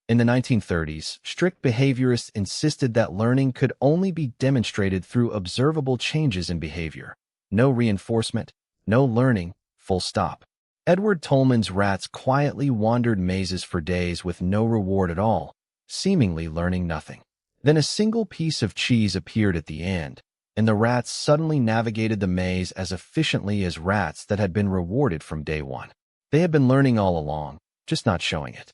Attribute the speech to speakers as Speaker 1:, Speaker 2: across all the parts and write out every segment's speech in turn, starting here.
Speaker 1: In the 1930s, strict behaviorists insisted that learning could only be demonstrated through observable changes in behavior. No reinforcement, no learning, full stop. Edward Tolman's rats quietly wandered mazes for days with no reward at all, seemingly learning nothing. Then a single piece of cheese appeared at the end, and the rats suddenly navigated the maze as efficiently as rats that had been rewarded from day one. They had been learning all along, just not showing it.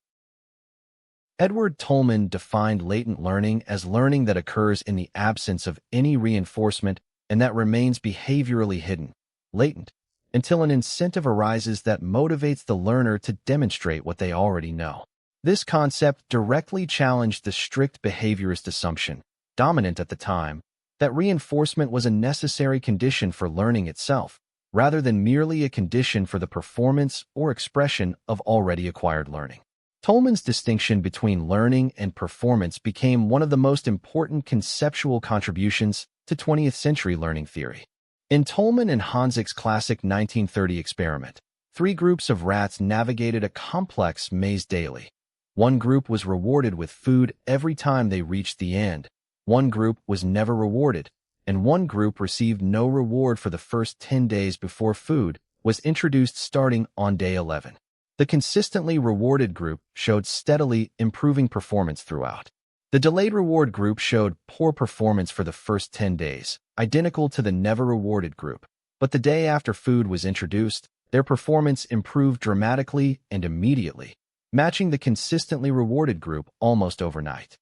Speaker 1: Edward Tolman defined latent learning as learning that occurs in the absence of any reinforcement and that remains behaviorally hidden, latent, until an incentive arises that motivates the learner to demonstrate what they already know. This concept directly challenged the strict behaviorist assumption, dominant at the time, that reinforcement was a necessary condition for learning itself, rather than merely a condition for the performance or expression of already acquired learning. Tolman's distinction between learning and performance became one of the most important conceptual contributions to 20th century learning theory. In Tolman and Hansek's classic 1930 experiment, 3 groups of rats navigated a complex maze daily. One group was rewarded with food every time they reached the end, one group was never rewarded, and one group received no reward for the first 10 days before food was introduced starting on day 11. The consistently rewarded group showed steadily improving performance throughout. The delayed reward group showed poor performance for the first 10 days, identical to the never rewarded group. But the day after food was introduced, their performance improved dramatically and immediately, matching the consistently rewarded group almost overnight.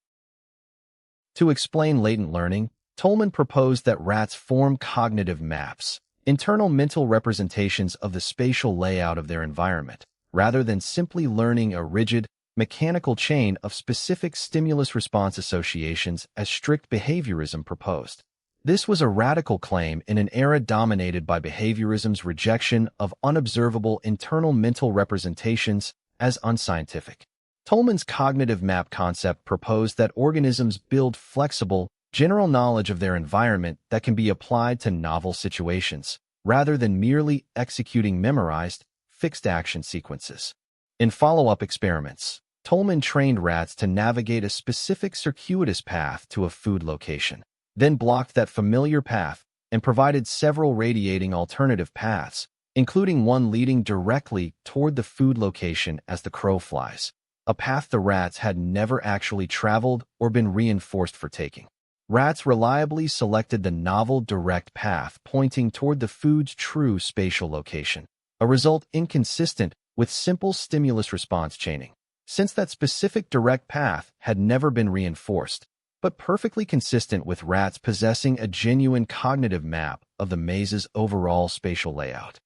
Speaker 1: To explain latent learning, Tolman proposed that rats form cognitive maps, internal mental representations of the spatial layout of their environment, rather than simply learning a rigid, mechanical chain of specific stimulus-response associations as strict behaviorism proposed. This was a radical claim in an era dominated by behaviorism's rejection of unobservable internal mental representations as unscientific. Tolman's cognitive map concept proposed that organisms build flexible, general knowledge of their environment that can be applied to novel situations, rather than merely executing memorized, fixed action sequences. In follow-up experiments, Tolman trained rats to navigate a specific circuitous path to a food location, then blocked that familiar path and provided several radiating alternative paths, including one leading directly toward the food location as the crow flies, a path the rats had never actually traveled or been reinforced for taking. Rats reliably selected the novel direct path pointing toward the food's true spatial location, a result inconsistent with simple stimulus-response chaining, since that specific direct path had never been reinforced, but perfectly consistent with rats possessing a genuine cognitive map of the maze's overall spatial layout.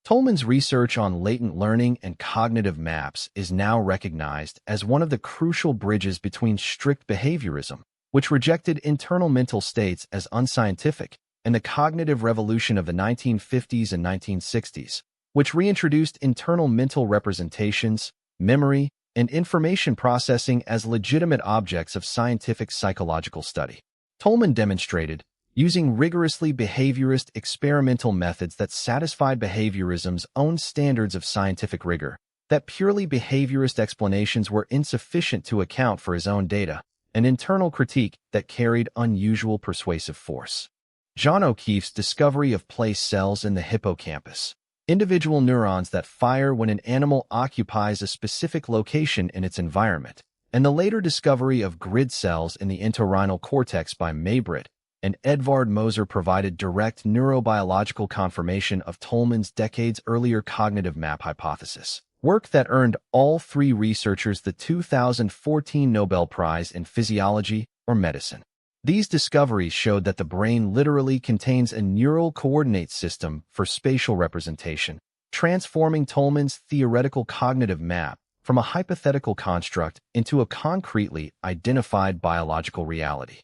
Speaker 1: Tolman's research on latent learning and cognitive maps is now recognized as one of the crucial bridges between strict behaviorism, which rejected internal mental states as unscientific, and the cognitive revolution of the 1950s and 1960s, which reintroduced internal mental representations, memory, and information processing as legitimate objects of scientific psychological study. Tolman demonstrated, using rigorously behaviorist experimental methods that satisfied behaviorism's own standards of scientific rigor, that purely behaviorist explanations were insufficient to account for his own data, an internal critique that carried unusual persuasive force. John O'Keefe's discovery of place cells in the hippocampus, individual neurons that fire when an animal occupies a specific location in its environment, and the later discovery of grid cells in the entorhinal cortex by Maybrit and Edvard Moser provided direct neurobiological confirmation of Tolman's decades earlier cognitive map hypothesis, work that earned all 3 researchers the 2014 Nobel Prize in Physiology or Medicine. These discoveries showed that the brain literally contains a neural coordinate system for spatial representation, transforming Tolman's theoretical cognitive map from a hypothetical construct into a concretely identified biological reality.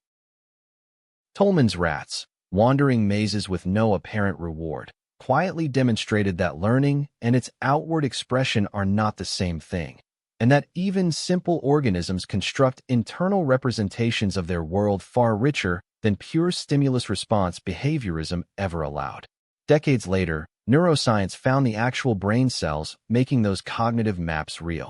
Speaker 1: Tolman's rats, wandering mazes with no apparent reward, quietly demonstrated that learning and its outward expression are not the same thing, and that even simple organisms construct internal representations of their world far richer than pure stimulus-response behaviorism ever allowed. Decades later, neuroscience found the actual brain cells making those cognitive maps real.